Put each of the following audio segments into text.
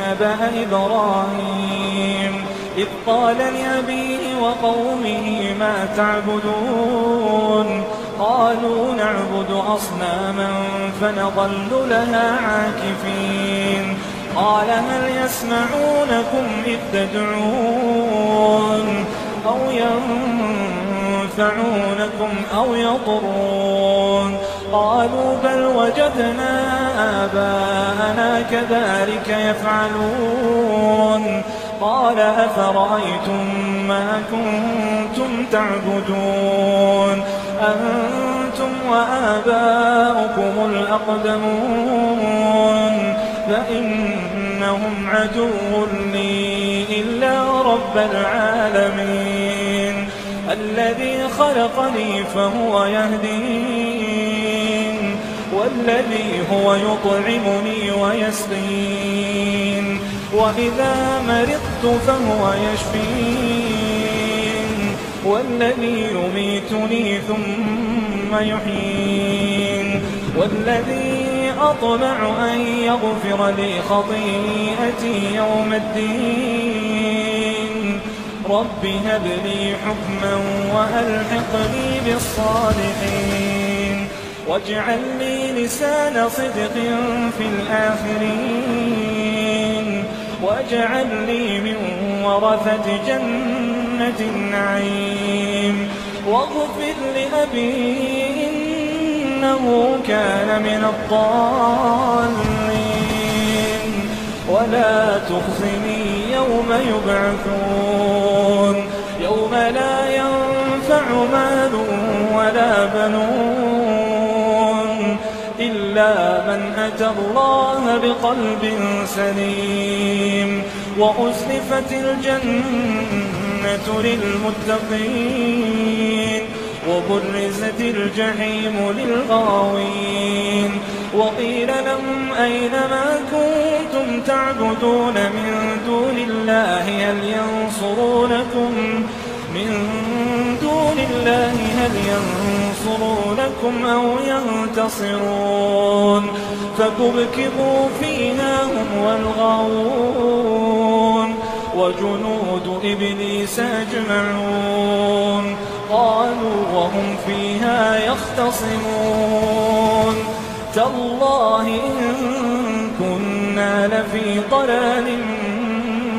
نبأ إبراهيم إذ قال لأبيه وقومه ما تعبدون قالوا نعبد أصناما فنظل لها عاكفين قال هل يسمعونكم إذ تدعون أو ينفعونكم أو يضرون قالوا بل وجدنا آباءنا كذلك يفعلون قال أفرأيتم ما كنتم تعبدون أنتم وآباؤكم الأقدمون فإنهم عدو لي إلا رب العالمين الذي خلقني فهو يهدين والذي هو يطعمني ويسقين وإذا مرضت فهو يشفين والذي يميتني ثم يحيين والذي أطمع أن يغفر لي خطيئتي يوم الدين رب هب لي حكما وألحقني بالصالحين واجعل لي لسان صدق في الآخرين واجعل لي من ورثة جنة النعيم واغفر لأبي إنه كان من الضالين ولا تخزني يوم يبعثون يوم لا ينفع مال ولا بنون إلا من أتى الله بقلب سليم وأزلفت الجنة للمتقين وبرزت الجحيم للغاوين وقيل لهم أين ما كنتم تعبدون من دون الله هل ينصرونكم أو ينتصرون فكبكبوا فيها هم والغاوون وجنود إبليس أجمعون قالوا وهم فيها يختصمون تالله إن كنا لفي ضلال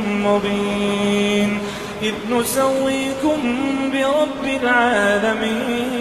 مبين إذ نسويكم برب العالمين